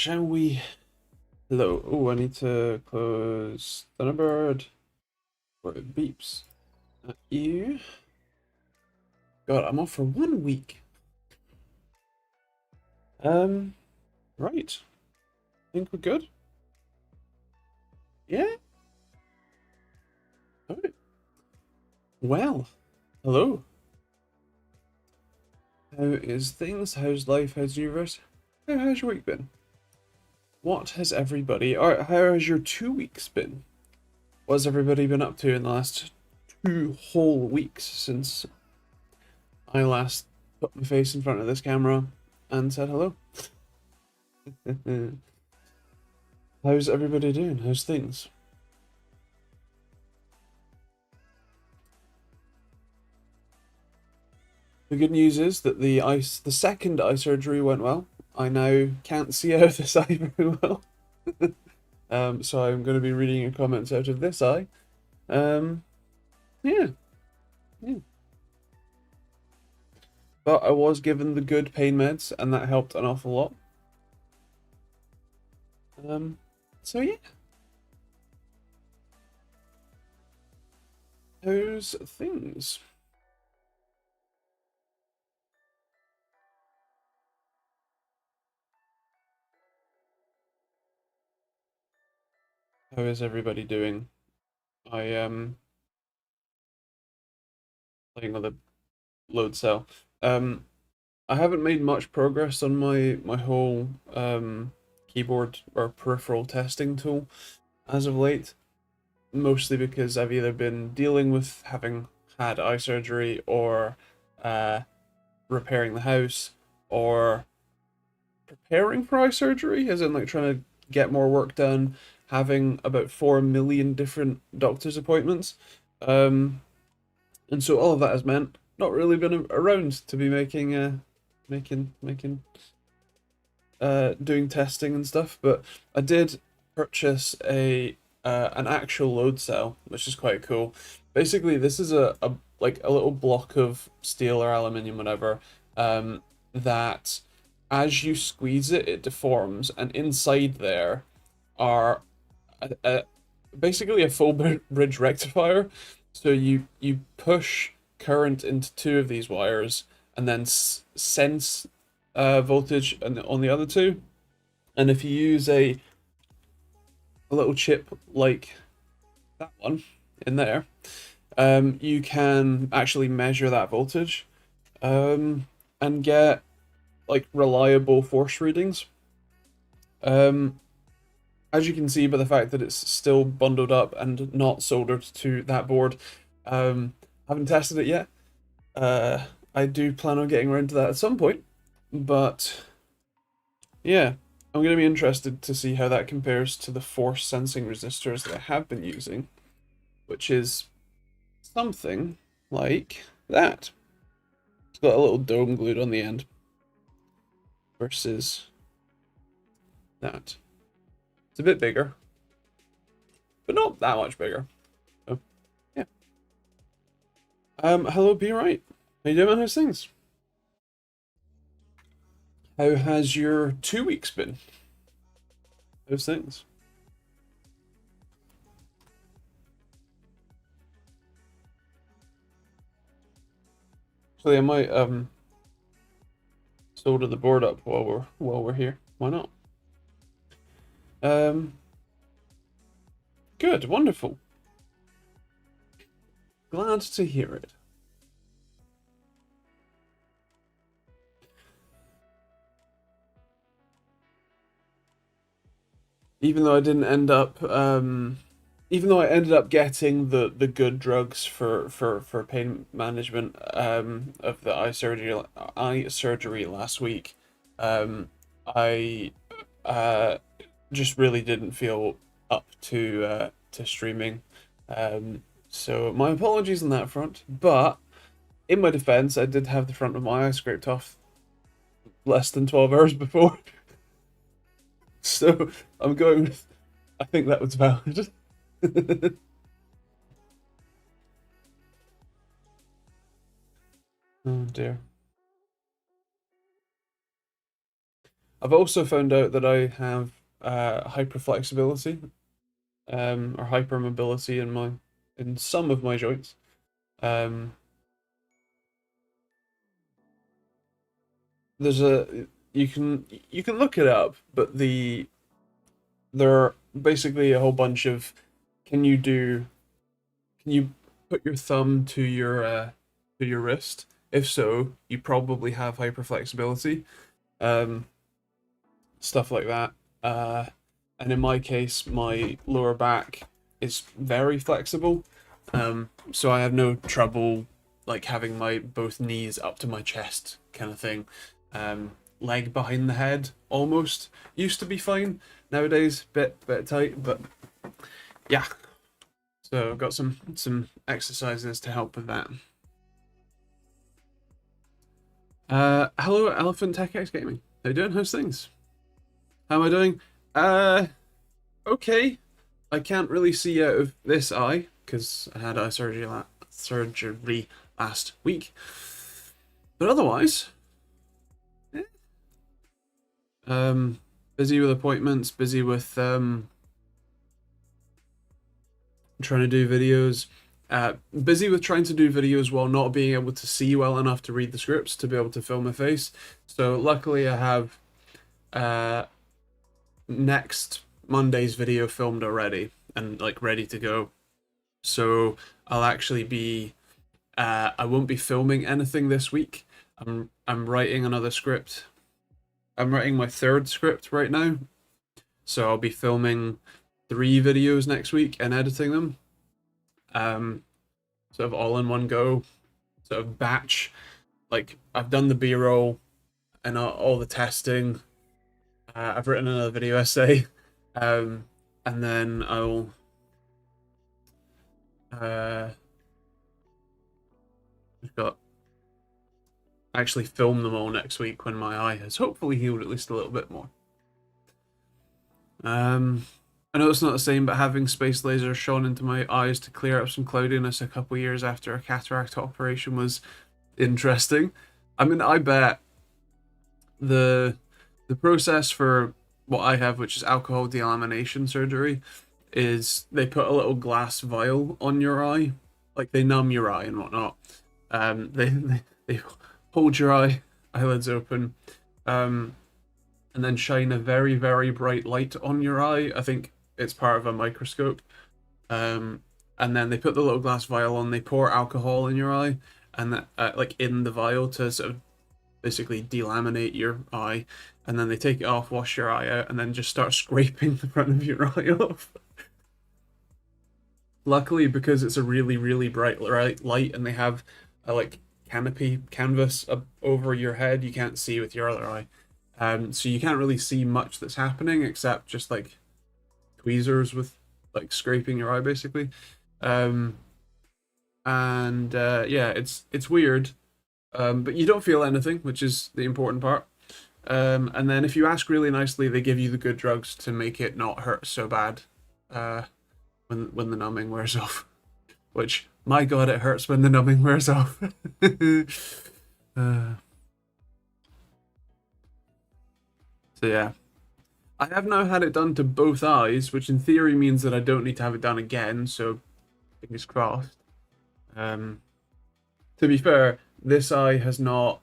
shall we? Hello. Oh, I need to close Thunderbird or it beeps at you. God, I'm off for 1 week. Right. Think we're good? Yeah? Alright. Well, hello. How is things? How's life? How's the universe? How's your week been? What has everybody, or how has your 2 weeks been? What's everybody been up to in the last 2 whole weeks since I last put my face in front of this camera and said hello? How's everybody doing? How's things? The good news is that the second eye surgery went well. I now can't see out of this eye very well. So I'm going to be reading your comments out of this eye. Um, yeah, yeah. But I was given the good pain meds, and that helped an awful lot. Um, so yeah. How's things? How is everybody doing? I am playing on the load cell. I haven't made much progress on my whole keyboard or peripheral testing tool as of late, mostly because I've either been dealing with having had eye surgery or uh, repairing the house or preparing for eye surgery, as in like trying to get more work done, having about 4 million different doctor's appointments. Um, and so all of that has meant not really been around to be making doing testing and stuff, but I did purchase a an actual load cell, which is quite cool. Basically, this is a like a little block of steel or aluminium, whatever, that as you squeeze it, it deforms, and inside there are a basically a full bridge rectifier. So you push current into two of these wires and then sense voltage on the other two. And if you use a little chip like that one in there, you can actually measure that voltage and get like reliable force readings. Um, as you can see by the fact that it's still bundled up and not soldered to that board, haven't tested it yet. I do plan on getting around to that at some point, but yeah, I'm going to be interested to see how that compares to the force sensing resistors that I have been using, which is something like that. It's got a little dome glued on the end versus that. It's a bit bigger, but not that much bigger. So, yeah. Hello, Be Right. How you doing? How's things? How has your 2 weeks been? How's things? Actually, I might solder the board up while we're here. Why not? Um, good, wonderful. Glad to hear it. Even though I didn't end up, even though I ended up getting the good drugs for pain management of the eye surgery last week, I just really didn't feel up to streaming. So my apologies on that front, but in my defense, I did have the front of my eye scraped off less than 12 hours before. So I'm going with, I think that was valid. Oh dear. I've also found out that I have hyperflexibility, or hypermobility in some of my joints. Um, there's a you can look it up, but there are basically a whole bunch of can you do can you put your thumb to your wrist? If so, you probably have hyperflexibility. Um, Stuff like that. Uh, and in my case, my lower back is very flexible, so I have no trouble like having my both knees up to my chest kind of thing. Leg behind the head almost used to be fine. Nowadays, bit tight, but yeah. So I've got some exercises to help with that. Hello, Elephant Tech X Gaming. How you doing? How's things? How am I doing? Okay. I can't really see out of this eye because I had eye surgery last week. But otherwise, eh. Busy with appointments, busy with trying to do videos. Busy with trying to do videos while not being able to see well enough to read the scripts to be able to film my face. So luckily I have next Monday's video filmed already and like ready to go. So I'll actually be I won't be filming anything this week. I'm writing another script. I'm writing my third script right now. So I'll be filming 3 videos next week and editing them. Sort of all in one go. Sort of batch. Like I've done the B-roll and all the testing. I've written another video essay, and then I'll just got actually film them all next week when my eye has hopefully healed at least a little bit more. I know it's not the same, but having space laser shone into my eyes to clear up some cloudiness a couple years after a cataract operation was interesting. I mean, I bet the process for what I have, which is alcohol delamination surgery, is they put a little glass vial on your eye, like they numb your eye and whatnot. They hold your eyelids open, and then shine a very bright light on your eye. I think it's part of a microscope. And then they put the little glass vial on. They pour alcohol in your eye, and that like in the vial to sort of basically delaminate your eye, and then they take it off, wash your eye out, and then just start scraping the front of your eye off. Luckily, because it's a really bright light, and they have a like canvas up over your head, you can't see with your other eye. So you can't really see much that's happening except just like tweezers with like scraping your eye basically. And yeah, it's weird. But you don't feel anything, which is the important part. And then if you ask really nicely, they give you the good drugs to make it not hurt so bad when the numbing wears off. Which, my god, it hurts when the numbing wears off. So yeah. I have now had it done to both eyes, which in theory means that I don't need to have it done again, so fingers crossed. To be fair, this eye has not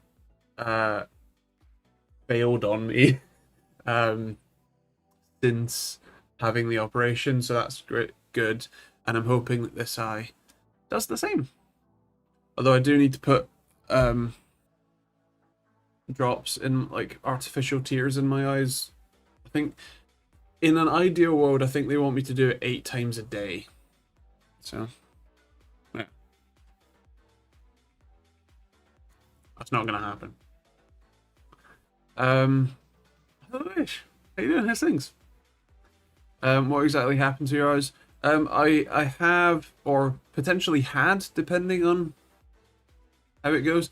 failed on me since having the operation, so that's good. And I'm hoping that this eye does the same. Although I do need to put drops in like artificial tears in my eyes. I think in an ideal world, I think they want me to do it 8 times a day. So yeah, that's not gonna happen. I wish. How you doing? How's things? What exactly happened to your eyes? I have, or potentially had, depending on how it goes,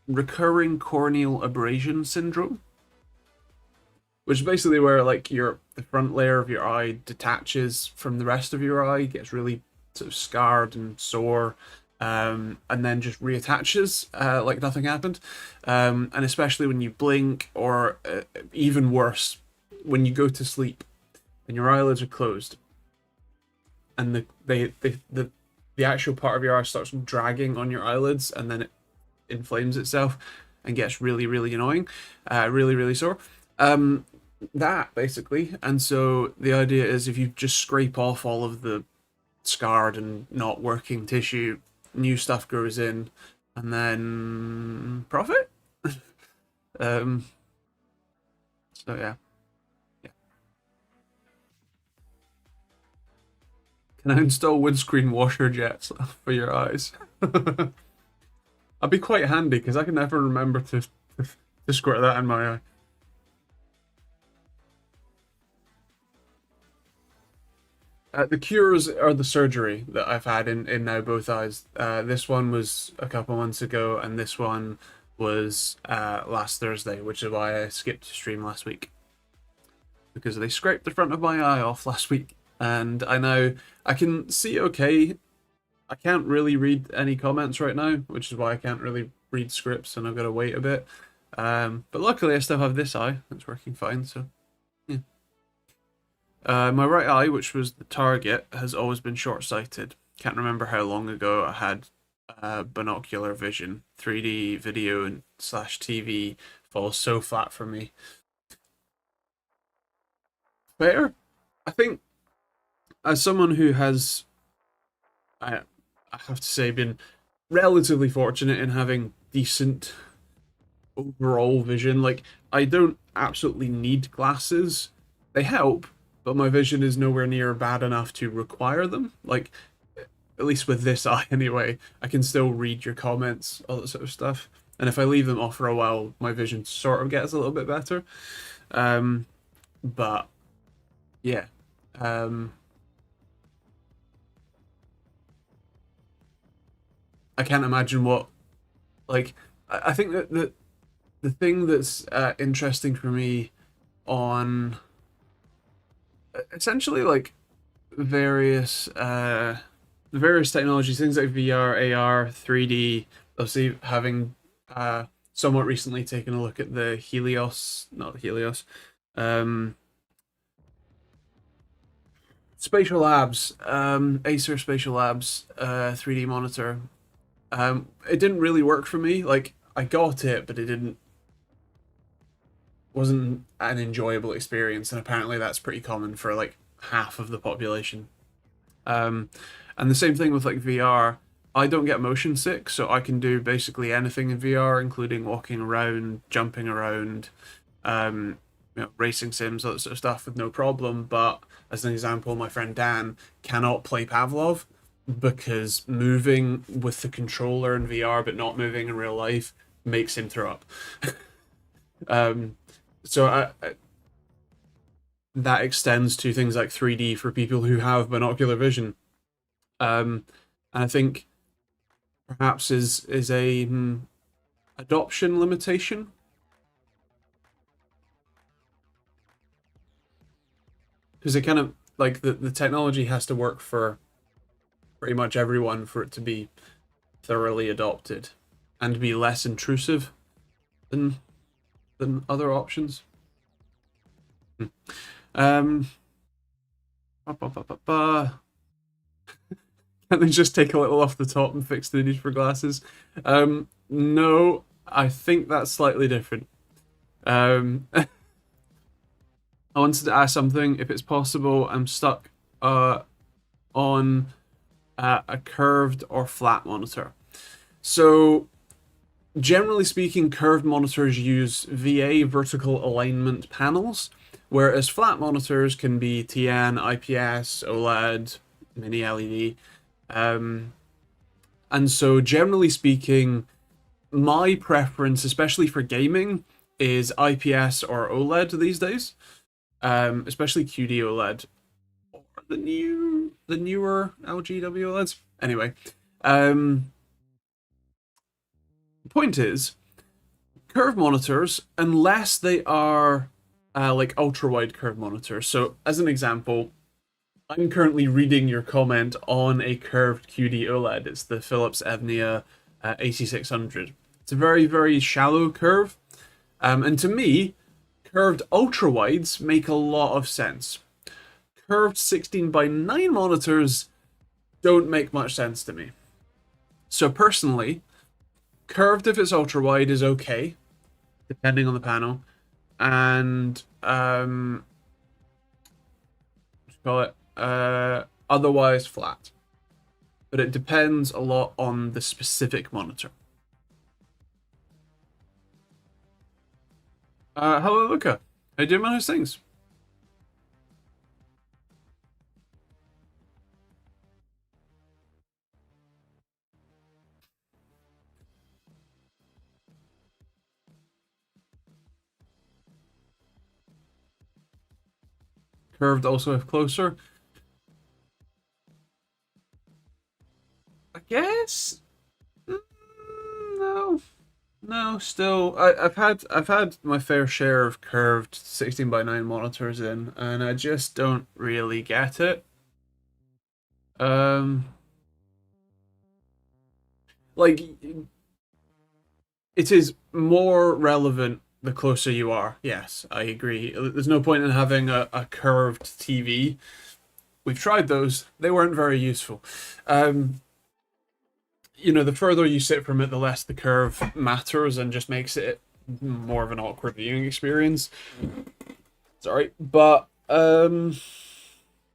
recurring corneal abrasion syndrome, which is basically where like the front layer of your eye detaches from the rest of your eye, gets really sort of scarred and sore, and then just reattaches like nothing happened. And especially when you blink, or even worse, when you go to sleep and your eyelids are closed, and the actual part of your eye starts dragging on your eyelids, and then it inflames itself and gets really really annoying, really really sore. That basically, and so the idea is if you just scrape off all of the scarred and not working tissue, new stuff grows in, and then profit. um, so yeah, yeah. Can I install windscreen washer jets for your eyes? I'd be quite handy because I can never remember to squirt that in my eye. The cures are the surgery that I've had in now both eyes. This one was a couple months ago, and this one was last Thursday, which is why I skipped stream last week, because they scraped the front of my eye off last week, and I can see okay. I can't really read any comments right now, which is why I can't really read scripts, and I've got to wait a bit. But luckily, I still have this eye that's working fine. So yeah. My right eye, which was the target, has always been short-sighted. Can't remember how long ago I had binocular vision. 3D video and slash TV falls so flat for me. Fair. I think as someone who has, I have to say, been relatively fortunate in having decent overall vision. Like, I don't absolutely need glasses. They help, but my vision is nowhere near bad enough to require them. Like, at least with this eye anyway, I can still read your comments, all that sort of stuff. And if I leave them off for a while, my vision sort of gets a little bit better. But yeah. I can't imagine what, like, I think that the thing that's interesting for me on essentially like various various technologies, things like VR, AR, 3D. Obviously, having somewhat recently taken a look at the Helios, not the Helios, Spatial Labs, Acer Spatial Labs 3D monitor. It didn't really work for me. Like, I got it, but it wasn't an enjoyable experience, and apparently that's pretty common for like half of the population. And the same thing with like VR. I don't get motion sick, so I can do basically anything in VR, including walking around, jumping around, um, racing sims, all that sort of stuff with no problem. But as an example, my friend Dan cannot play Pavlov because moving with the controller in VR but not moving in real life makes him throw up. um, so that extends to things like 3D for people who have binocular vision. And I think perhaps is a adoption limitation, because it kind of like the technology has to work for pretty much everyone for it to be thoroughly adopted and be less intrusive than other options. Can they just take a little off the top and fix the need for glasses? No, I think that's slightly different. I wanted to ask something. If it's possible, I'm stuck on a curved or flat monitor. So, generally speaking, curved monitors use VA, vertical alignment panels, whereas flat monitors can be TN, IPS, OLED, mini LED. And so, generally speaking, my preference, especially for gaming, is IPS or OLED these days, especially QD OLED or the newer LGW OLEDs. Anyway, the point is, curved monitors, unless they are like ultra wide curved monitors. So, as an example, I'm currently reading your comment on a curved QD OLED. It's the Philips Evnia 8600. It's a very, very shallow curve. And to me, curved ultra wides make a lot of sense. Curved 16 by 9 monitors don't make much sense to me. So personally, curved if it's ultra wide is okay, depending on the panel, and call it otherwise flat. But it depends a lot on the specific monitor. Hello, Luca. How you doing, man? How's things? Curved also have closer. I guess. No, no. Still, I've had my fair share of curved 16 by 9 monitors in, and I just don't really get it. Um, like it is more relevant the closer you are. Yes, I agree. There's no point in having a curved TV. We've tried those; they weren't very useful. Um, the further you sit from it, the less the curve matters and just makes it more of an awkward viewing experience. Sorry, but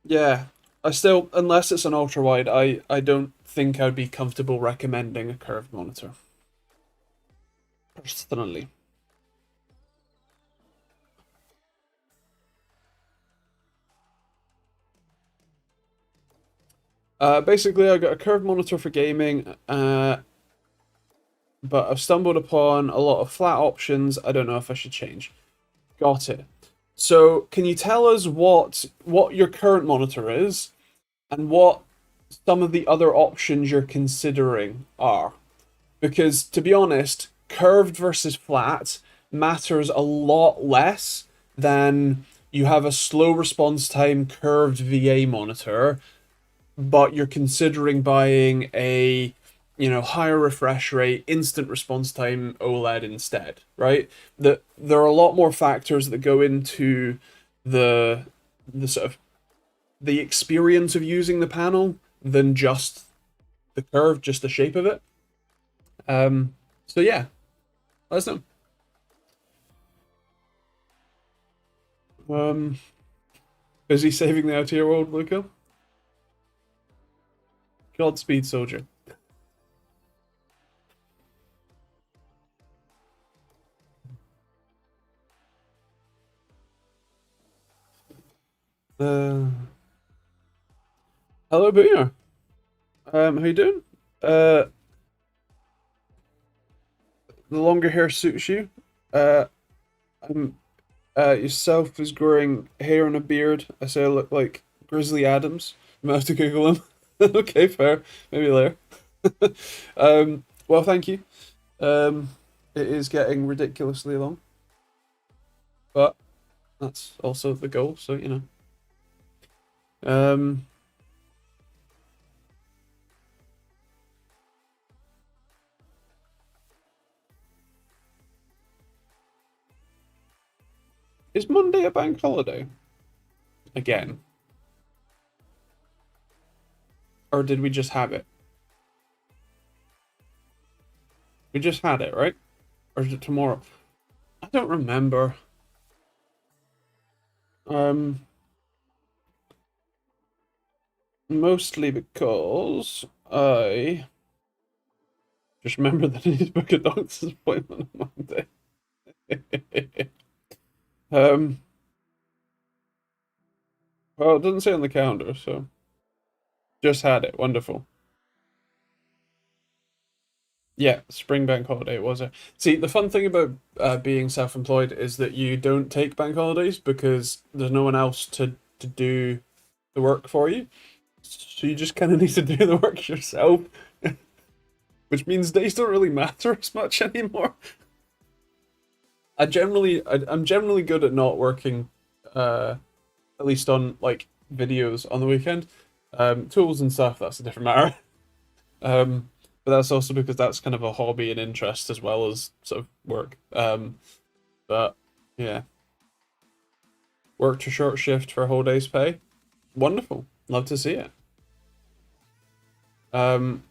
yeah, I still, unless it's an ultra wide, I don't think I'd be comfortable recommending a curved monitor personally. Basically, I got a curved monitor for gaming, but I've stumbled upon a lot of flat options. I don't know if I should change. Got it. So, can you tell us what your current monitor is and what some of the other options you're considering are? Because to be honest, curved versus flat matters a lot less than you have a slow response time curved VA monitor but you're considering buying a higher refresh rate, instant response time OLED instead, right? There are a lot more factors that go into the the sort of the experience of using the panel than just the curve, just the shape of it. So yeah, let us know. Um, busy saving the outer world, Luca. Godspeed, soldier. Uh, hello, Boomer. How you doing? Uh, the longer hair suits you. Uh, I'm, yourself is growing hair and a beard. I say I look like Grizzly Adams. I'm gonna have to Google him. Okay, fair. Maybe later. Well, thank you. It is getting ridiculously long, but that's also the goal. So Um, is Monday a bank holiday again, or did we just have it? We just had it, right? Or is it tomorrow? I don't remember. Um, Mostly because I just remember that I need to book a doctor's appointment on Monday. um, well, it doesn't say on the calendar, so just had it. Wonderful. Yeah, spring bank holiday was it? See, the fun thing about being self-employed is that you don't take bank holidays because there's no one else to do the work for you. So you just kind of need to do the work yourself, which means days don't really matter as much anymore. I'm generally good at not working, at least on like videos on the weekend. Tools and stuff, that's a different matter. But that's also because that's kind of a hobby and interest as well as sort of work. But yeah, worked a short shift for a whole day's pay. Wonderful. Love to see it. Um,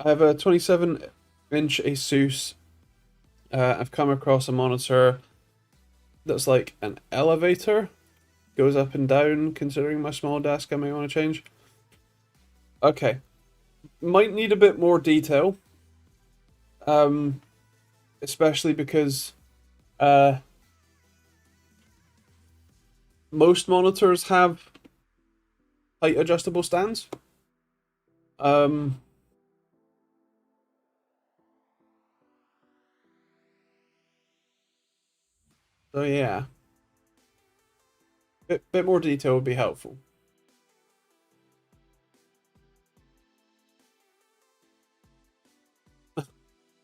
I have a 27-inch Asus. I've come across a monitor that's like an elevator, goes up and down. Considering my small desk, I may want to change. Okay, might need a bit more detail. Especially because uh, most monitors have height adjustable stands. Um, so yeah, bit more detail would be helpful.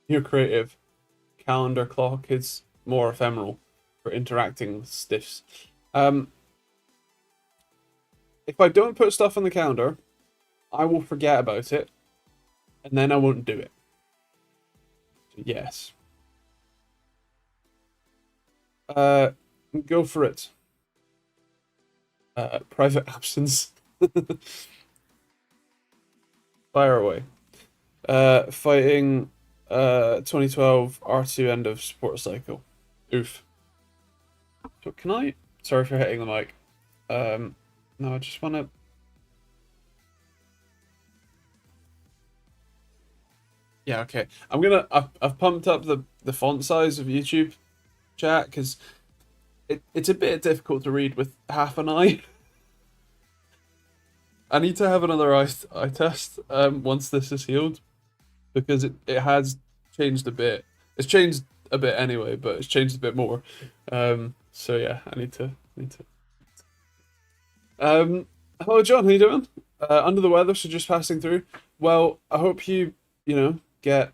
Your creative calendar clock is more ephemeral for interacting with stiffs. Um, if I don't put stuff on the calendar, I will forget about it, and then I won't do it. So yes. Uh, go for it. Private absence. Fire away. Fighting 2012 R2 end of support cycle. Oof. So can I? Sorry for hitting the mic. No, I just want to. Yeah, okay. I've pumped up the font size of YouTube chat because it's a bit difficult to read with half an eye. I need to have another eye test once this is healed because it has changed a bit. It's changed a bit anyway, but it's changed a bit more. So yeah, I need to. Hello John, how you doing? Under the weather, so just passing through. Well, I hope you get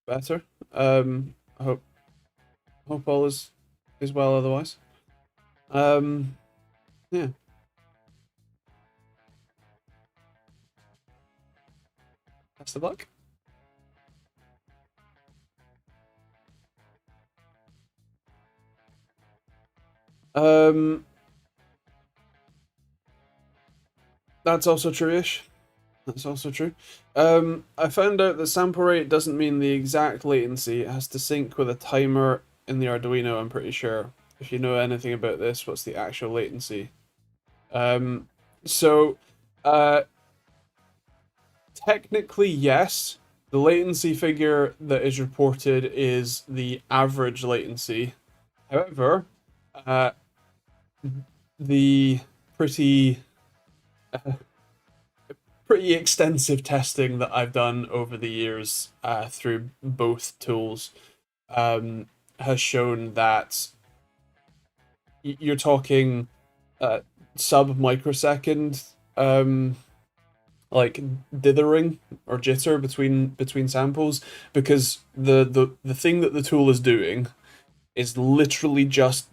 better. I hope all is well otherwise. Um, yeah. Best of luck. Um, that's also true-ish. That's also true. I found out that sample rate doesn't mean the exact latency. It has to sync with a timer in the Arduino, I'm pretty sure. If you know anything about this, what's the actual latency? Um, so, uh, technically, yes. The latency figure that is reported is the average latency. However, uh, the pretty pretty extensive testing that I've done over the years through both tools has shown that you're talking sub microsecond like dithering or jitter between samples because the thing that the tool is doing is literally just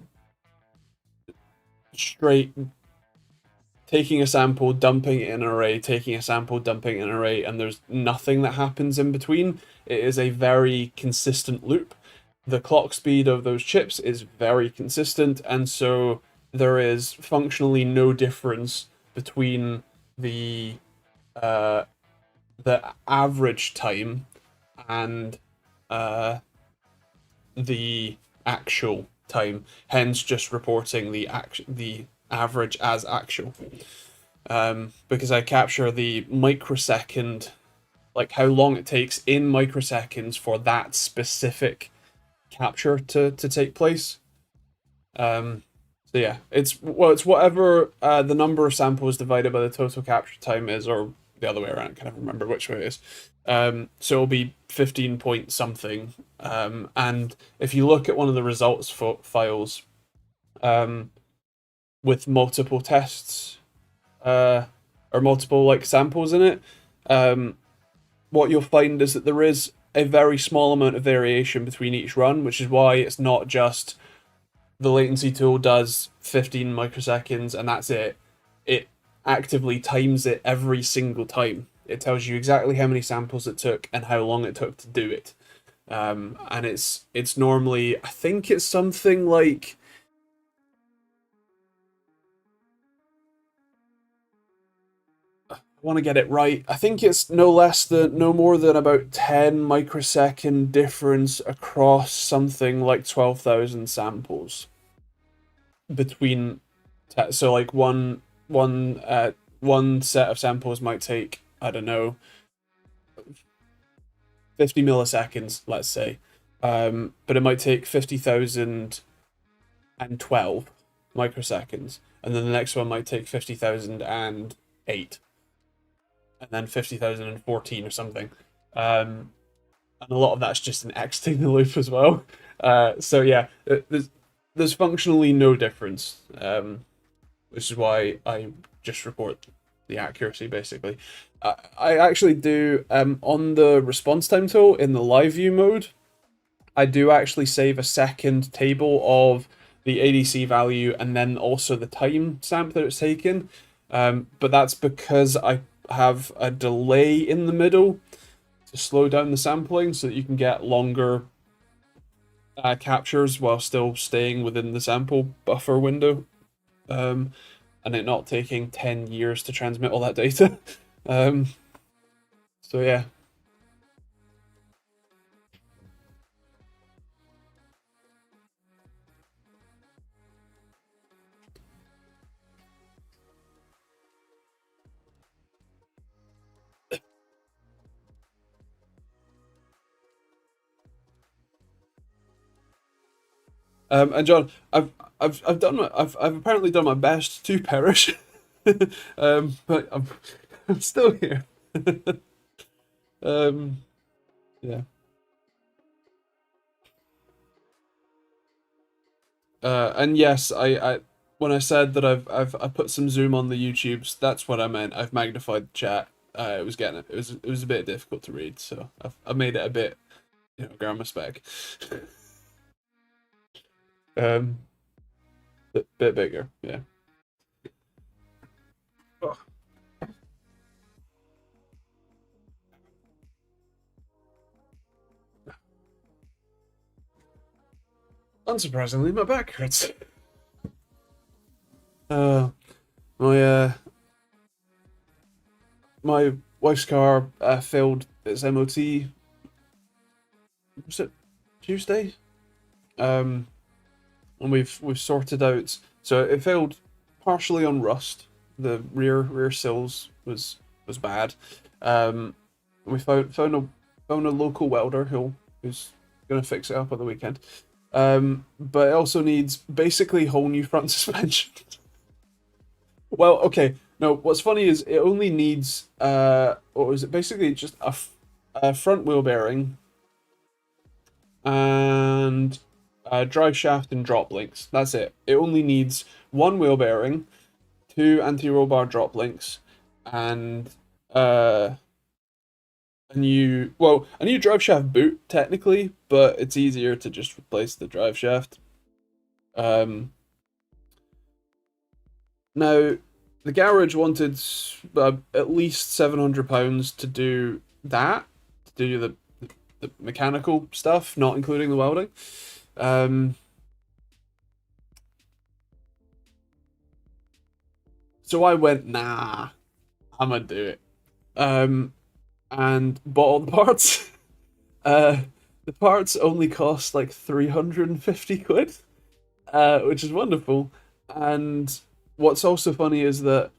straight taking a sample, dumping it in an array, taking a sample, dumping it in an array, and there's nothing that happens in between. It is a very consistent loop. The clock speed of those chips is very consistent, and so there is functionally no difference between the uh, the average time and the actual time. Hence, just reporting the average as actual. Because I capture the microsecond, like how long it takes in microseconds for that specific capture to take place. So yeah, it's whatever the number of samples divided by the total capture time is, or the other way around. I can't remember which way it is. So it'll be 15 point something. And if you look at one of the results files, with multiple tests, or multiple like samples in it, what you'll find is that there is a very small amount of variation between each run, which is why it's not just the latency tool does 15 microseconds and that's it. it actively times it every single time. It tells you exactly how many samples it took and how long it took to do it. And it's normally, I think it's something like, I want to get it right. I think it's no more than about 10 microsecond difference across something like 12,000 samples between. So like one set of samples might take, I don't know, 50 milliseconds, let's say. But it might take 50,012 microseconds, and then the next one might take 50,008, and then 50,014 or something. And a lot of that's just an exiting the loop as well. So yeah, there's functionally no difference, which is why I just report the accuracy basically. I actually do on the response time tool in the live view mode. I do actually save a second table of the ADC value and then also the time stamp that it's taken. But that's because I have a delay in the middle to slow down the sampling so that you can get longer captures while still staying within the sample buffer window. And it not taking 10 years to transmit all that data. So yeah. And John, I've apparently done my best to perish, but I'm still here. um, yeah. And yes, I when I said that I put some zoom on the YouTubes, that's what I meant. I've magnified the chat. It was getting it was a bit difficult to read, so I've made it a bit, grammar spec. um, bit bigger, yeah. Oh, unsurprisingly, my back hurts. Uh, my my wife's car failed its MOT. Was it Tuesday? Um, and we've sorted out. So it failed partially on rust. The rear sills was bad. We found a local welder who's gonna fix it up on the weekend. But it also needs basically whole new front suspension. Well, okay. No, what's funny is it only needs what was it? Basically just a front wheel bearing and drive shaft and drop links. That's it. It only needs one wheel bearing, two anti-roll bar drop links, and a new drive shaft boot technically, but it's easier to just replace the drive shaft. Um, Now the garage wanted at least £700 to do that, to do the mechanical stuff, not including the welding. Um, so I went, nah, I'm gonna do it. And bought all the parts. Uh, the parts only cost like 350 quid, which is wonderful. And what's also funny is that,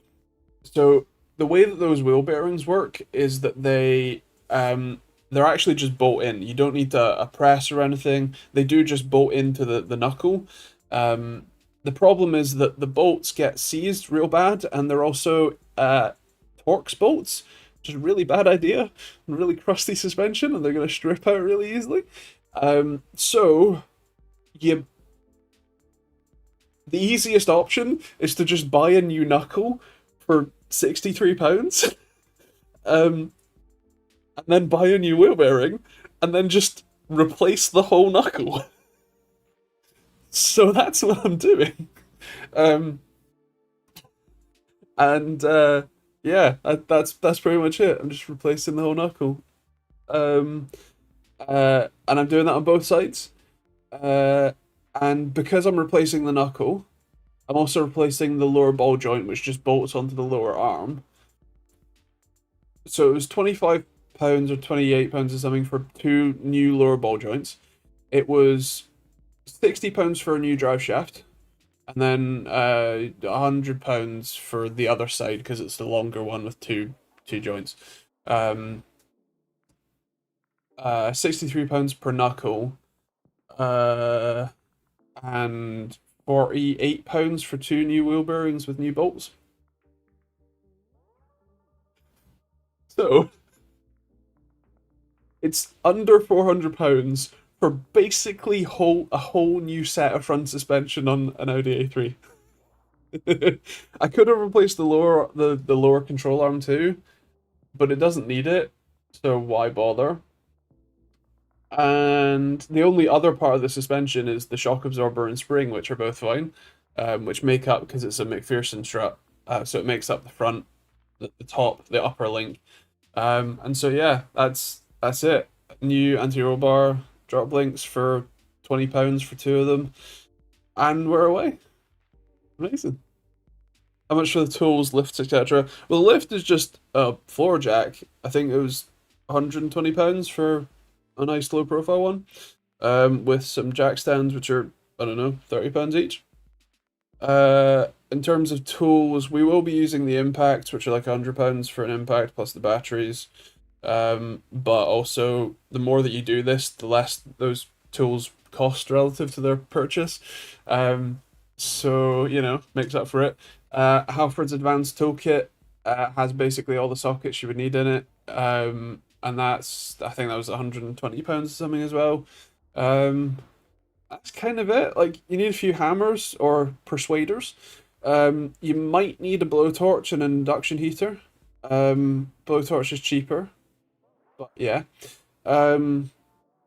so the way that those wheel bearings work is that they're actually just bolt in. You don't need a press or anything. They do just bolt into the knuckle. The problem is that the bolts get seized real bad, and they're also Torx bolts, which is a really bad idea. Really crusty suspension, and they're going to strip out really easily. So you the easiest option is to just buy a new knuckle for £63, and then buy a new wheel bearing, and then just replace the whole knuckle. So that's what I'm doing. Um, And yeah, that's pretty much it. I'm just replacing the whole knuckle. Um, and I'm doing that on both sides. Uh, and because I'm replacing the knuckle, I'm also replacing the lower ball joint, which just bolts onto the lower arm. So it was £25 or £28 or something for two new lower ball joints. It was £60 for a new drive shaft, and then £100 for the other side because it's the longer one with two joints. Um, £63 per knuckle, uh, and £48 for two new wheel bearings with new bolts. So it's under £400 for basically a whole new set of front suspension on an Audi A3. I could have replaced the lower control arm too, but it doesn't need it, so why bother? And the only other part of the suspension is the shock absorber and spring, which are both fine, which make up because it's a McPherson strut, so it makes up the front, the top, the upper link. And so yeah, that's it. New anti-roll bar, drop links for £20 for two of them, and we're away. Amazing. How much for the tools, lifts, etc.? Well, the lift is just a floor jack. I think it was £120 for a nice low profile one, with some jack stands, which are, I don't know, £30 each. In terms of tools, we will be using the impacts, which are like £100 for an impact plus the batteries. But also, the more that you do this, the less those tools cost relative to their purchase. So, makes up for it. Halford's Advanced Toolkit has basically all the sockets you would need in it. And I think that was £120 or something as well. Um, that's kind of it. Like, you need a few hammers or persuaders. You might need a blowtorch and an induction heater. Blowtorch is cheaper, but yeah. Um,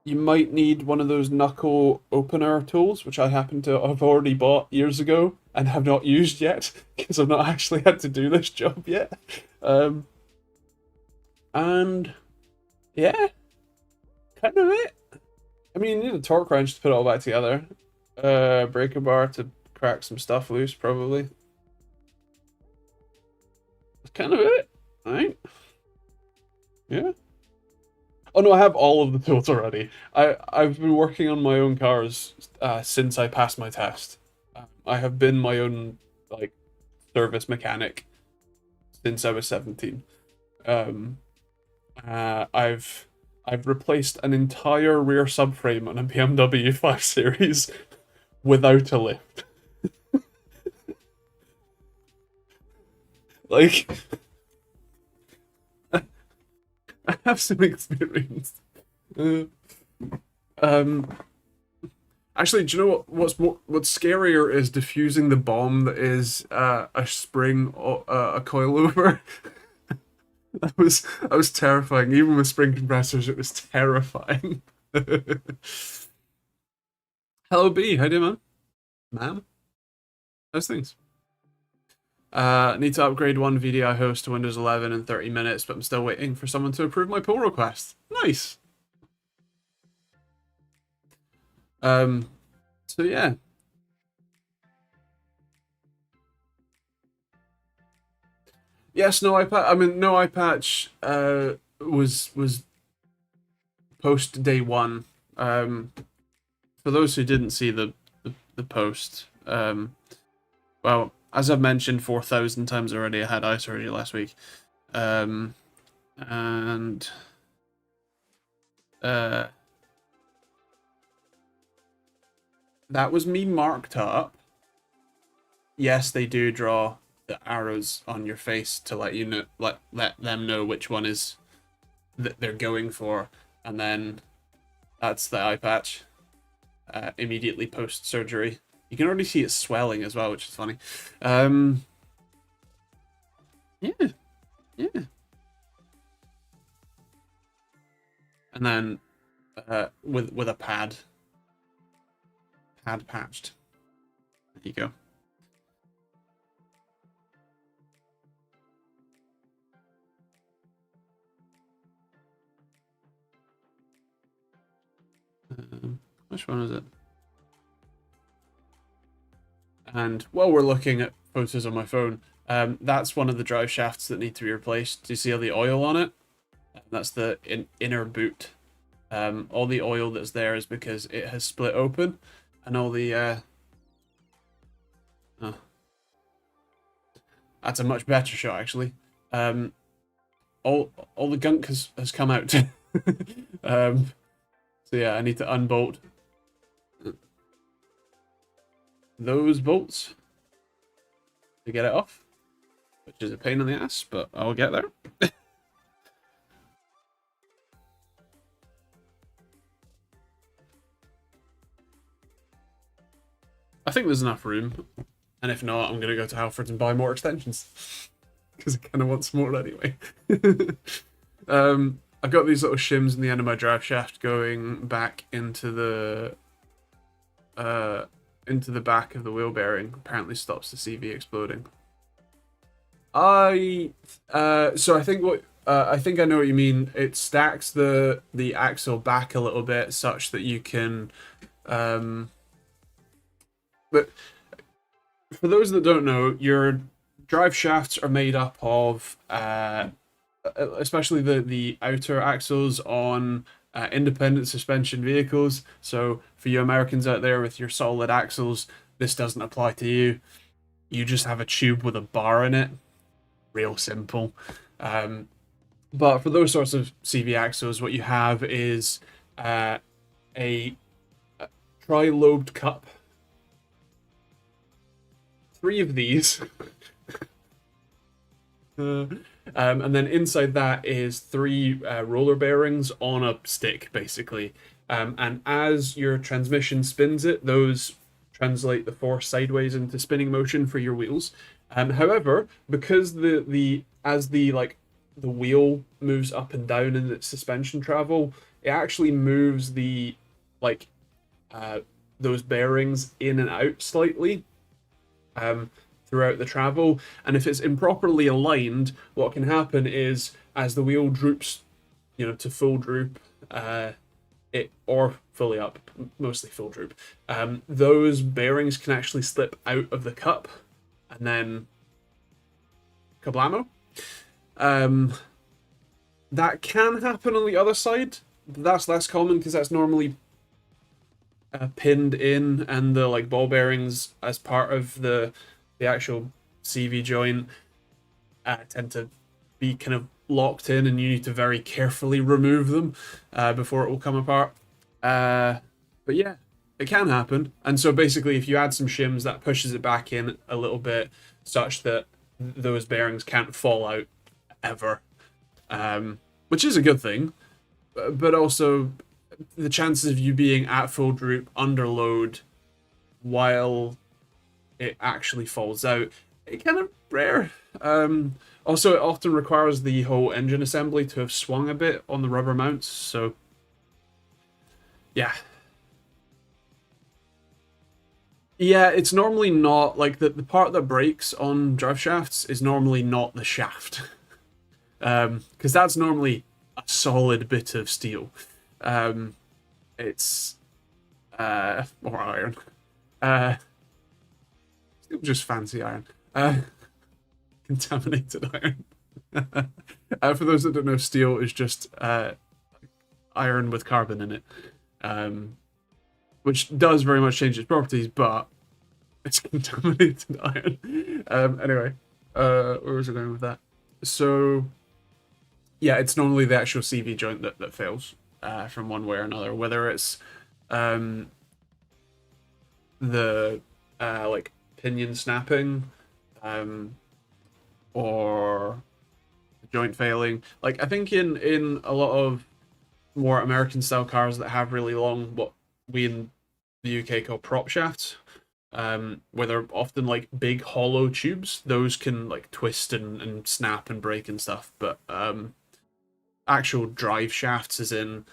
you might need one of those knuckle opener tools, which I happen to have already bought years ago and have not used yet because I've not actually had to do this job yet. Um, and yeah, kind of it. I mean, you need a torque wrench to put it all back together. Breaker bar to crack some stuff loose, probably. That's kind of it. All right. Yeah. Oh no, I have all of the tools already. I've been working on my own cars since I passed my test. I have been my own like service mechanic since I was 17. Um, I've replaced an entire rear subframe on a BMW 5 Series without a lift. Like, I have some experience. Uh, um, Actually, do you know what's scarier is diffusing the bomb that is a spring a coilover. That was terrifying. Even with spring compressors, it was terrifying. Hello B, how do you man? Ma'am? How's things? Need to upgrade one VDI host to Windows 11 in 30 minutes, but I'm still waiting for someone to approve my pull request. Nice. So yeah. Yes, no eye patch. I mean, no eye patch. Was post day one. For those who didn't see the post, well, as I've mentioned 4,000 times already, I had eye surgery last week, and that was me marked up. Yes, they do draw the arrows on your face to let you know, let them know which one is that they're going for, and then that's the eye patch. Immediately post surgery, you can already see it swelling as well, which is funny. Yeah, yeah. And then with a pad patched. There you go. Which one is it? And while we're looking at photos on my phone, that's one of the drive shafts that need to be replaced. Do you see all the oil on it? That's the inner boot. All the oil that's there is because it has split open, and all the oh, that's a much better shot actually. All the gunk has come out. So yeah, I need to unbolt those bolts to get it off, which is a pain in the ass, but I'll get there. I think there's enough room, and if not, I'm gonna go to Halfords and buy more extensions because I kind of want some more anyway. I've got these little shims in the end of my drive shaft going back into the back of the wheel bearing. Apparently stops the CV exploding. So I think I think I know what you mean. It stacks the axle back a little bit such that you can but for those that don't know, your drive shafts are made up of especially the outer axles on independent suspension vehicles. So for you Americans out there with your solid axles, this doesn't apply to you. You just have a tube with a bar in it. Real simple. But for those sorts of CV axles, what you have is a tri-lobed cup. 3 of these. And then inside that is 3 roller bearings on a stick, basically. And as your transmission spins it, those translate the force sideways into spinning motion for your wheels. However, because the wheel moves up and down in its suspension travel, it actually moves the those bearings in and out slightly throughout the travel. And if it's improperly aligned, what can happen is as the wheel droops, to full droop, or fully up, mostly full droop, those bearings can actually slip out of the cup and then kablamo. That can happen on the other side, but that's less common because that's normally pinned in, and the ball bearings as part of the actual CV joint tend to be kind of locked in, and you need to very carefully remove them before it will come apart. But yeah, it can happen, and so basically if you add some shims, that pushes it back in a little bit such that those bearings can't fall out ever, which is a good thing, but also the chances of you being at full droop under load while it actually falls out, it's kind of rare. Also, it often requires the whole engine assembly to have swung a bit on the rubber mounts, so yeah. Yeah, it's normally not, the part that breaks on drive shafts is normally not the shaft. Because that's normally a solid bit of steel. It's or iron. Still just fancy iron. Contaminated iron. For those that don't know, steel is just iron with carbon in it, which does very much change its properties, but it's contaminated iron. Anyway, where was I going with that? So yeah, it's normally the actual CV joint that fails from one way or another, whether it's the pinion snapping, or joint failing. I think in a lot of more American style cars that have really long, what we in the UK call prop shafts, where they're often big hollow tubes, those can twist and snap and break and stuff. But actual drive shafts, as in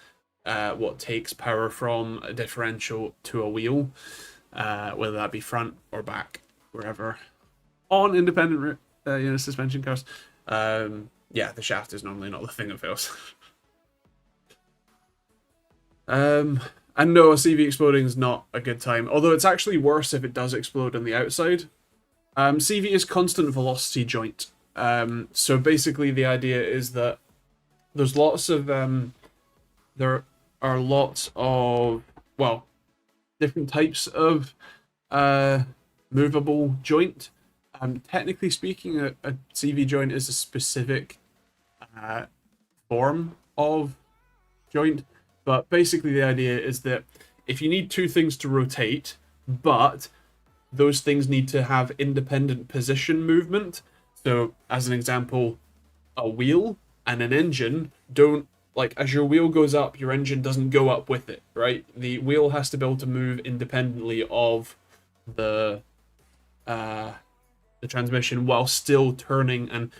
what takes power from a differential to a wheel, whether that be front or back, wherever, on independent suspension cars, yeah, the shaft is normally not the thing that fails. And no, a CV exploding is not a good time. Although it's actually worse if it does explode on the outside. CV is constant velocity joint. So basically, the idea is that there's lots of there are lots of, well, different types of movable joint. Technically speaking, a CV joint is a specific form of joint, but basically the idea is that if you need two things to rotate, but those things need to have independent position movement. So, as an example, a wheel and an engine don't, like, as your wheel goes up, your engine doesn't go up with it, right? The wheel has to be able to move independently of the uh, the transmission while still turning and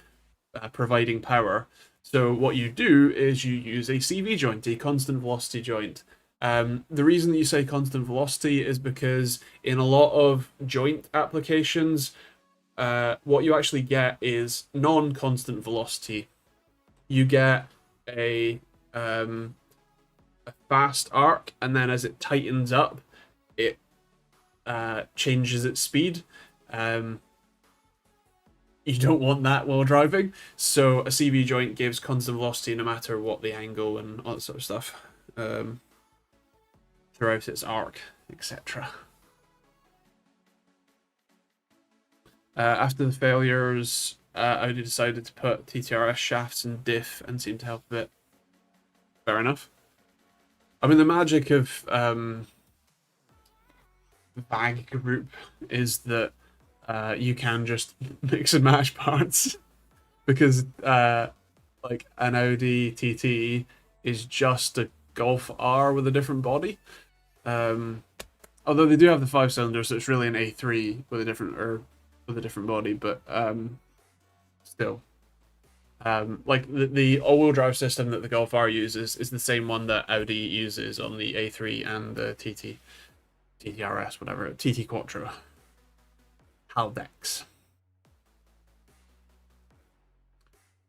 providing power. So what you do is you use a CV joint, a constant velocity joint. The reason that you say constant velocity is because in a lot of joint applications, what you actually get is non-constant velocity. You get a, um, a fast arc, and then as it tightens up, it changes its speed. You don't want that while driving, so a CV joint gives constant velocity no matter what the angle and all that sort of stuff throughout its arc, etc. After the failures, Audi decided to put TTRS shafts in diff and seemed to help a bit. Fair enough. I mean, the magic of VAG group is that you can just mix and match parts because like an Audi TT is just a Golf R with a different body. Although they do have the 5-cylinder, so it's really an A3 with a different body, but still. Like the all-wheel drive system that the Golf R uses is the same one that Audi uses on the A3 and the TTRS, whatever, TT Quattro. Haldex.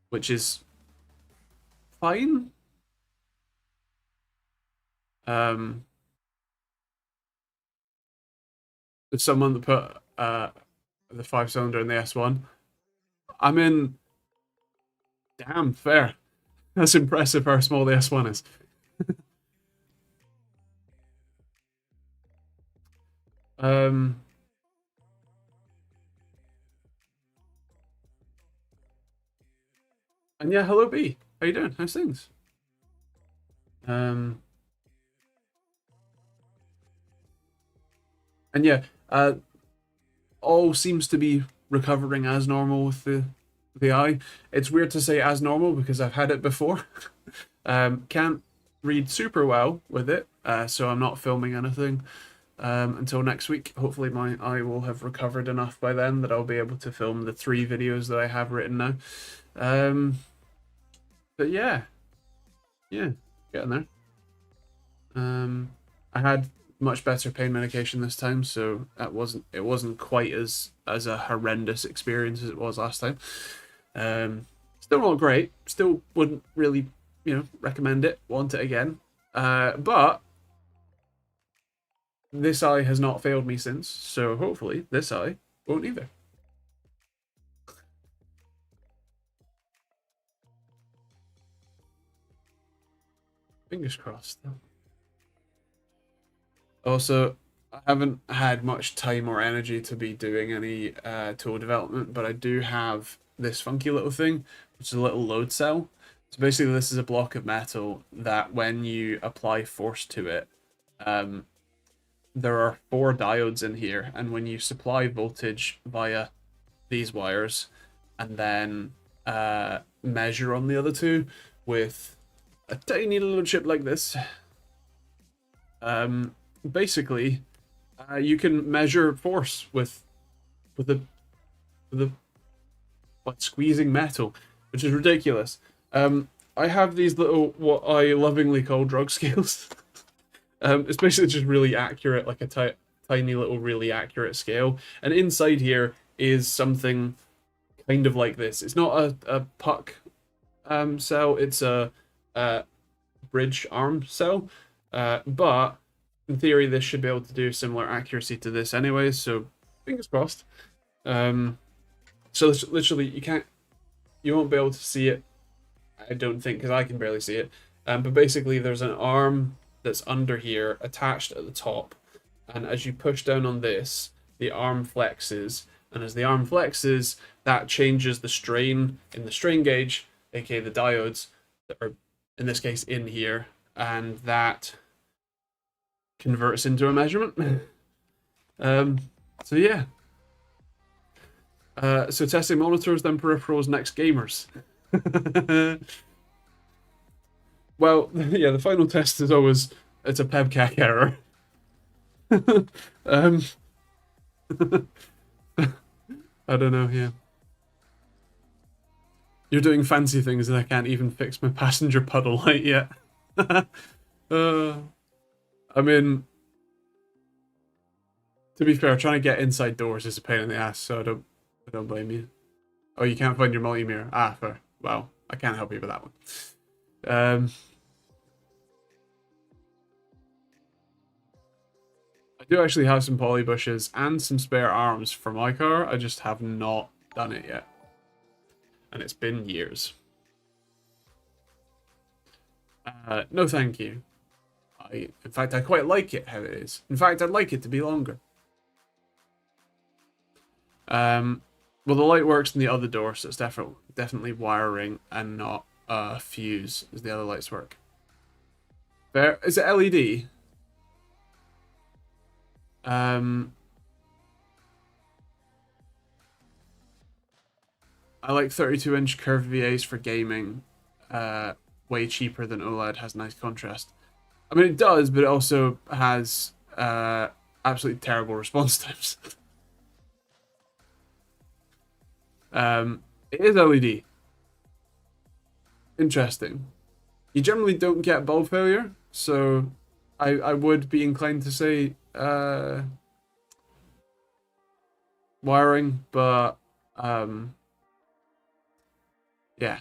Which is fine. There's someone that put the 5-cylinder in the S1. I mean, damn, fair. That's impressive how small the S1 is. And yeah, hello B. How you doing? How's things? And yeah, all seems to be recovering as normal with the eye. It's weird to say as normal because I've had it before. Can't read super well with it, so I'm not filming anything until next week. Hopefully my eye will have recovered enough by then that I'll be able to film the 3 videos that I have written now. But yeah, getting there. I had much better pain medication this time, so it wasn't quite as a horrendous experience as it was last time. Still not great. Still wouldn't really, recommend it. Want it again. But this eye has not failed me since, so hopefully this eye won't either. Fingers crossed. Also, I haven't had much time or energy to be doing any tool development, but I do have this funky little thing, which is a little load cell. So basically, this is a block of metal that when you apply force to it, there are 4 diodes in here, and when you supply voltage via these wires and then measure on the other 2 with a tiny little chip like this, basically you can measure force with the squeezing metal, which is ridiculous. I have these little, what I lovingly call drug scales. It's basically just really accurate, like a tiny little really accurate scale, and inside here is something kind of like this. It's not a puck cell, it's a bridge arm cell, but in theory, this should be able to do similar accuracy to this anyway, so fingers crossed. So literally, you won't be able to see it, I don't think, because I can barely see it. But basically, there's an arm that's under here, attached at the top, and as you push down on this, the arm flexes, and as the arm flexes, that changes the strain in the strain gauge, aka the diodes, that are in this case in here, and that converts into a measurement. So yeah. So testing monitors, then peripherals, next gamers. Well, yeah, the final test is always it's a PEBCAC error. um, I don't know. Yeah, you're doing fancy things, and I can't even fix my passenger puddle light yet. I mean, to be fair, trying to get inside doors is a pain in the ass, so I don't blame you. Oh, you can't find your multi-mirror. Ah, fair. Well, I can't help you with that one. I do actually have some poly bushes and some spare arms for my car. I just have not done it yet. And it's been years. No thank you. In fact, I quite like it how it is. In fact, I'd like it to be longer. Well, the light works in the other door, so it's definitely wiring and not fuse as the other lights work. There, is it LED? I like 32-inch curved VAs for gaming. Way cheaper than OLED, has nice contrast. I mean, it does, but it also has absolutely terrible response times. It is LED. Interesting. You generally don't get bulb failure, so I would be inclined to say wiring, but yeah.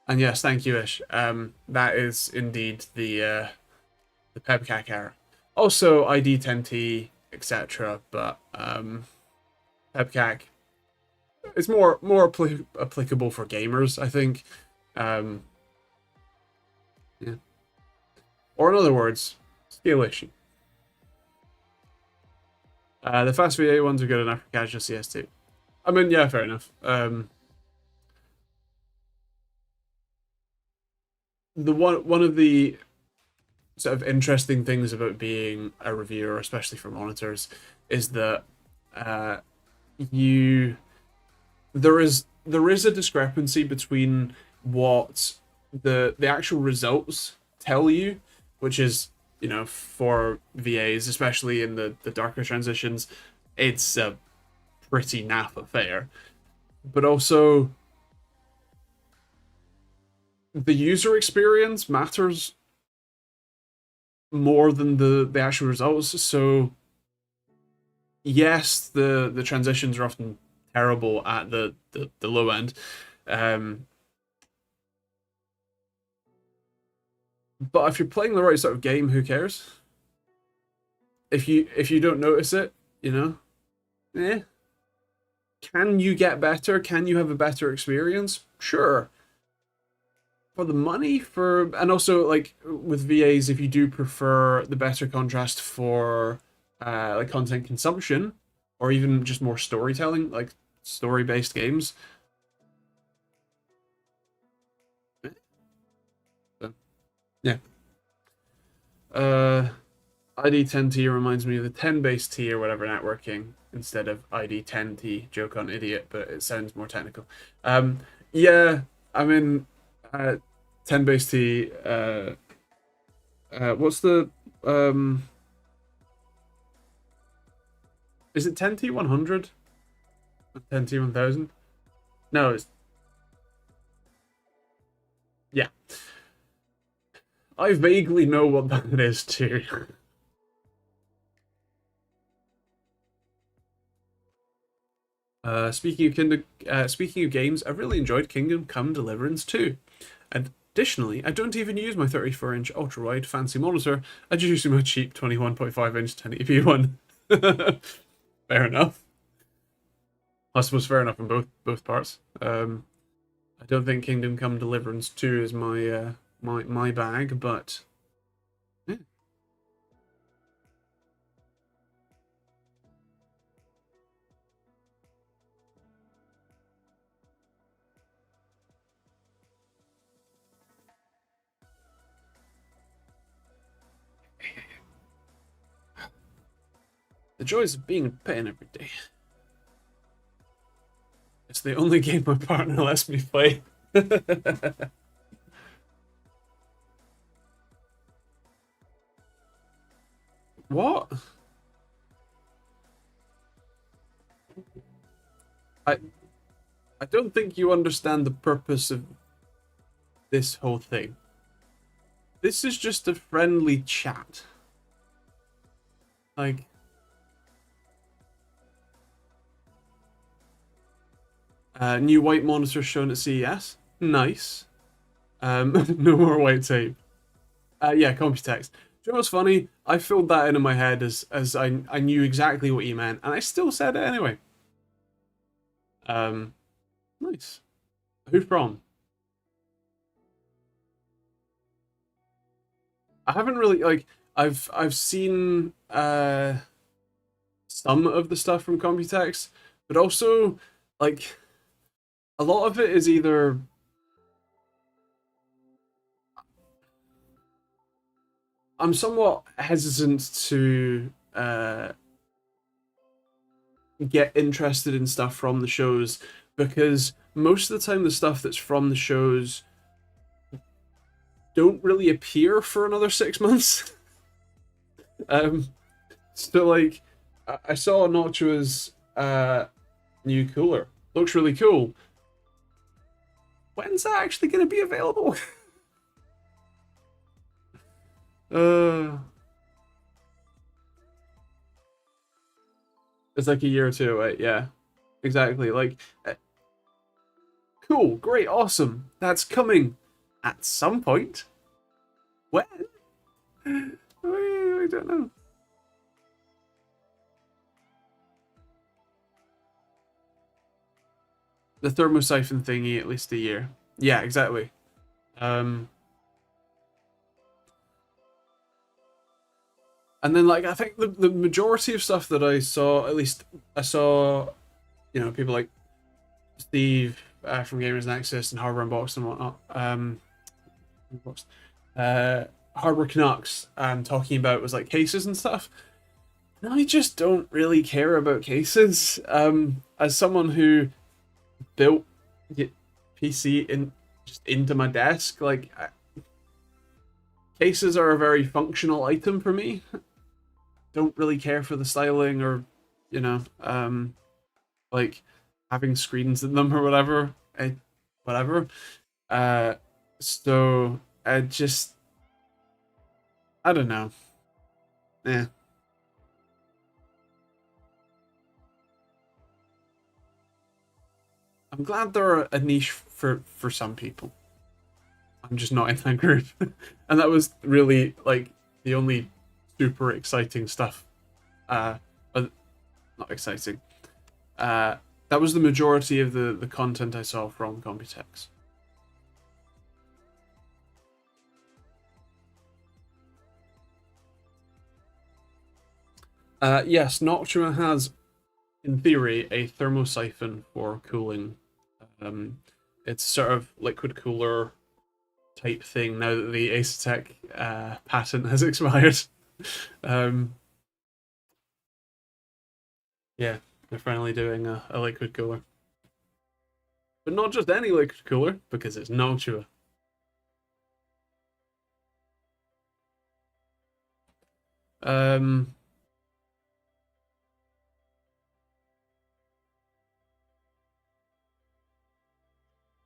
And yes, thank you, Ish. That is indeed the PEBCAC error. Also ID 10T, etc. But PEBCAC is more applicable for gamers, I think. Yeah. Or in other words, scale issue. The fast VA ones are good enough for casual CS2. I mean, yeah, fair enough. One of the sort of interesting things about being a reviewer, especially for monitors, is that there is a discrepancy between what the actual results tell you, which is, you know, for VAs, especially in the darker transitions, it's a pretty naff affair, but also the user experience matters more than the actual results. So yes, the transitions are often terrible at the low end, but if you're playing the right sort of game, who cares? If you don't notice it, you know, can you get better? Can you have a better experience? Sure. For the money, and also like with VAs, if you do prefer the better contrast for like content consumption, or even just more storytelling, like story-based games. So, yeah. ID10T reminds me of the 10 base T or whatever networking instead of ID10T. Joke on idiot, but it sounds more technical. Yeah, I mean, 10 base T. What's the is it 10T100? 10T1000? No, it's yeah. I vaguely know what that is too. Speaking of games, I really enjoyed Kingdom Come Deliverance 2. And Additionally, I don't even use my 34-inch ultra-wide fancy monitor. I just use my cheap 21.5-inch 1080p one. Fair enough. I suppose fair enough in both parts. I don't think Kingdom Come Deliverance 2 is my bag, but yeah. The joys of being in pain every day. It's the only game my partner lets me play. What? I I don't think you understand the purpose of this whole thing. This is just a friendly chat. Like, new white monitor shown at CES. Nice. No more white tape. Yeah, Computex. Do you know what's funny? I filled that in my head as I knew exactly what you meant, and I still said it anyway. Um, nice. Who from? I haven't really like I've seen some of the stuff from Computex, but also like a lot of it is either I'm somewhat hesitant to get interested in stuff from the shows because most of the time the stuff that's from the shows don't really appear for another 6 months. um, so like I saw Noctua's new cooler. Looks really cool. When's that actually going to be available? uh, it's like a year or two away. Yeah, exactly. Like, cool, great, awesome. That's coming at some point. When? I don't know. The thermosiphon thingy, at least a year. Yeah, exactly. Um, and then like I think the majority of stuff that I saw, at least I saw, people like Steve from Gamers Nexus and Hardware Unboxed and whatnot. Hardware Canucks and talking about was like cases and stuff. And I just don't really care about cases. As someone who built PC into my desk, like cases are a very functional item for me. Don't really care for the styling or, you know, like having screens in them or whatever. Whatever. Uh, so I just, I don't know. Yeah. I'm glad there are a niche for some people. I'm just not in that group, and that was really like the only super exciting stuff. But not exciting. Uh, that was the majority of the content I saw from Computex. Yes, Noctua has, in theory, a thermosiphon for cooling. Um, it's sort of liquid cooler type thing now that the Asetek patent has expired. um, yeah, they're finally doing a liquid cooler. But not just any liquid cooler, because it's Noctua. Um,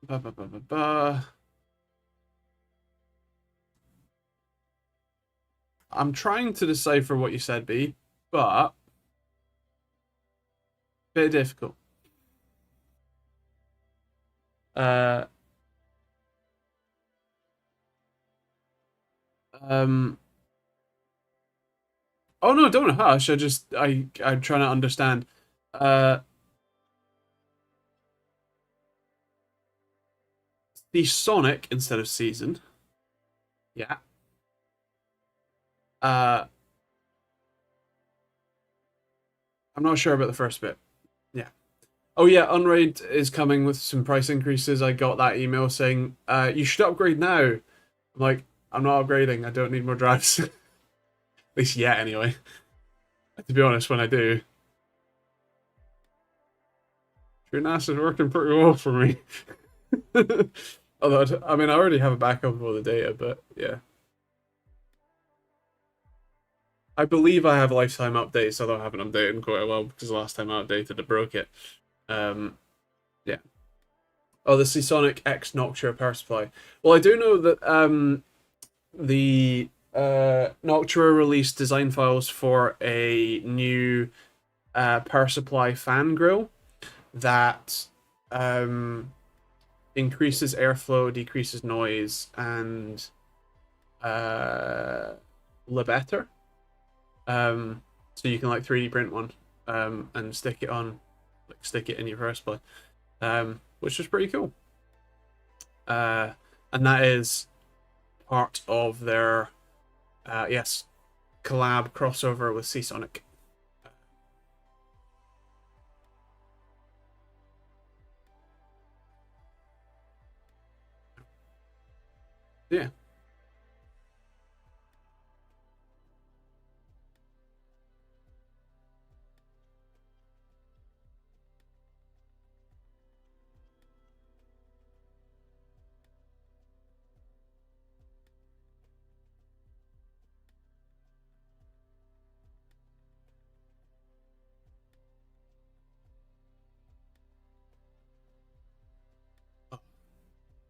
ba, ba, ba, ba, ba. I'm trying to decipher what you said, B, but bit difficult. Uh, Um. Oh no, don't hush. I'm trying to understand. Uh, the Sonic instead of season. Yeah. Uh, I'm not sure about the first bit. Yeah. Oh yeah, Unraid is coming with some price increases. I got that email saying, you should upgrade now. I'm like, I'm not upgrading. I don't need more drives. At least yet, anyway. To be honest, when I do, TrueNAS is working pretty well for me. Although, I mean, I already have a backup of all the data, but yeah. I believe I have lifetime updates, although I haven't updated in quite a while because the last time I updated, it broke it. Yeah. Oh, the Seasonic X Noctua power supply. Well, I do know that the Noctua released design files for a new power supply fan grill that um, increases airflow, decreases noise, and uh, better. So you can like 3D print one and stick it on, like stick it in your power supply, which is pretty cool. And that is part of their yes collab crossover with Seasonic. Yeah.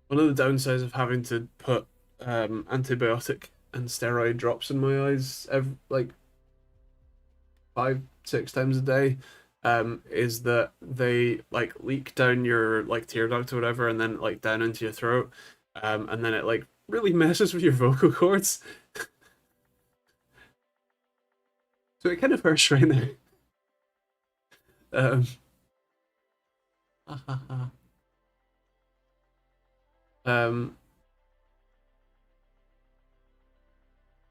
One of the downsides of having to put antibiotic and steroid drops in my eyes like 5, 6 times a day is that they like leak down your like tear duct or whatever and then like down into your throat and then it like really messes with your vocal cords, so it kind of hurts right now. um, um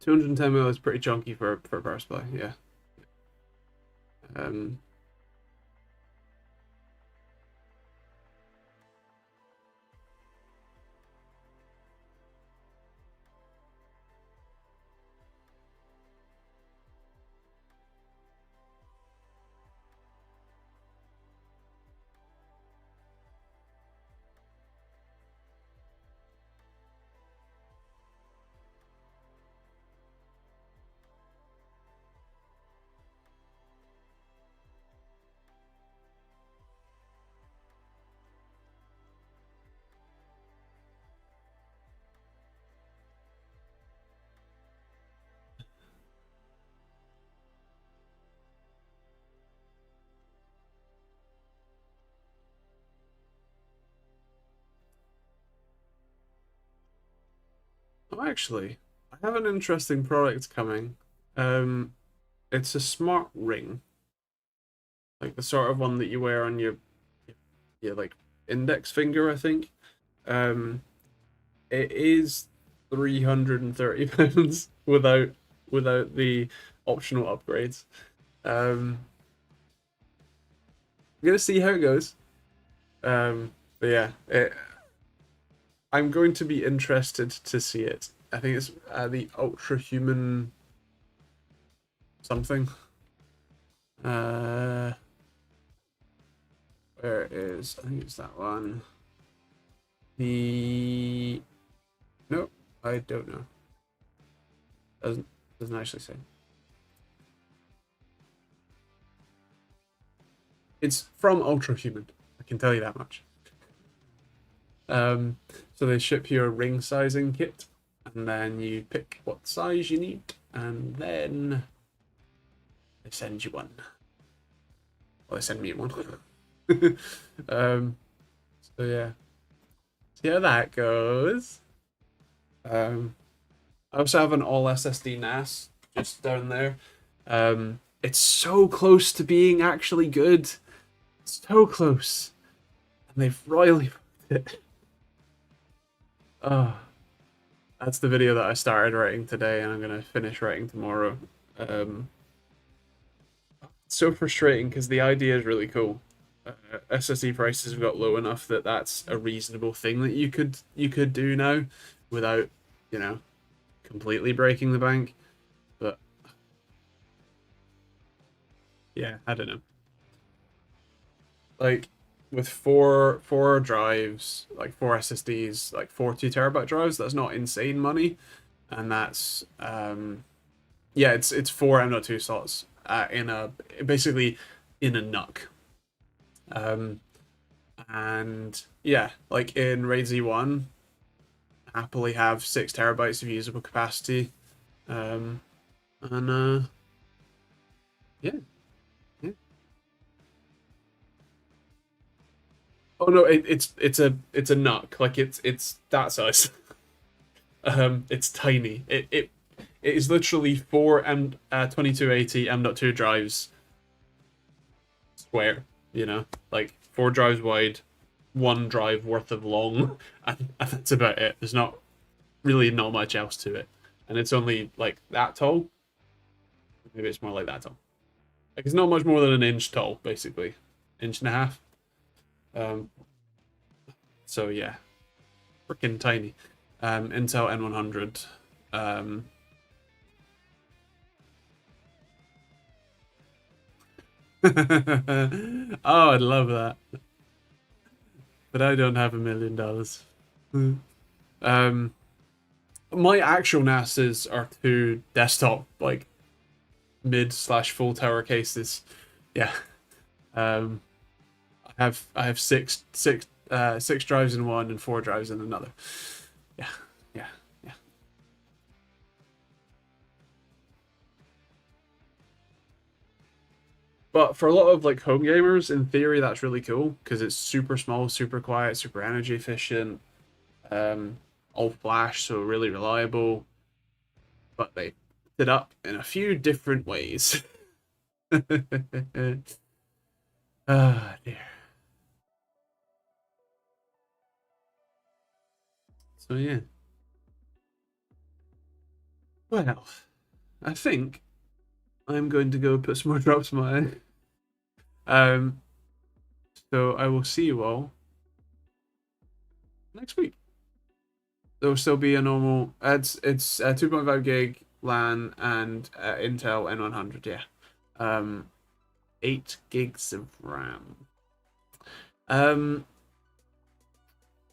210 mil is pretty chunky for a power supply, yeah. um oh, actually, I have an interesting product coming. It's a smart ring, like the sort of one that you wear on your like index finger, I think. Um, it is £330 without the optional upgrades. I'm gonna see how it goes. But yeah, I'm going to be interested to see it. I think it's the Ultra Human something. Uh, where it is? I think it's that one. The no, I don't know. Doesn't actually say. It's from Ultra Human. I can tell you that much. Um, so they ship you a ring sizing kit, and then you pick what size you need, and then they send you one. Well, they send me one. um, so yeah, see how that goes. Um, I also have an all SSD NAS just down there. It's so close to being actually good. So close. And they've royally fucked it. Oh, that's the video that I started writing today, and I'm gonna finish writing tomorrow. Um, it's so frustrating because the idea is really cool. SSD prices have got low enough that that's a reasonable thing that you could do now, without, you know, completely breaking the bank. But yeah, I don't know. Like with four drives, like four SSDs, like four 2 TB drives, that's not insane money, and that's yeah, it's four M.2 slots in a basically in a NUC. Um, and yeah, like in RAID Z1, happily have 6 TB of usable capacity. And yeah, yeah. Oh no, it's a NUC. Like it's that size. It's tiny. It is literally four M 2280 M.2 drives square. You know, like four drives wide, one drive worth of long, and that's about it. There's not much else to it, and it's only like that tall. Maybe it's more like that tall. Like it's not much more than an inch tall, basically, inch and a half. Um, so yeah, freaking tiny. Intel N100. Um, oh, I'd love that, but I don't have $1 million. Um, my actual NASs are two desktop, like mid slash full tower cases. Yeah. Um, I have six drives in one and four drives in another. Yeah, yeah, yeah. But for a lot of like home gamers, in theory, that's really cool because it's super small, super quiet, super energy efficient, um, all flash, so really reliable. But they it up in a few different ways. Ah, dear. So yeah. Well, I think I'm going to go put some more drops in my eye. Um, so I will see you all next week. There will still be a normal. It's 2.5 gig LAN and Intel N100. Yeah, 8 gigs of RAM. Um,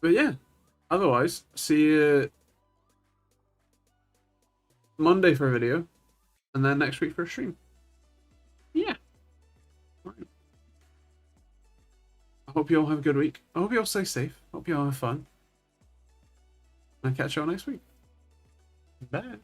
but yeah. Otherwise, see you Monday for a video, and then next week for a stream. Yeah. Right. I hope you all have a good week. I hope you all stay safe. Hope you all have fun. And I'll catch you all next week. Bye.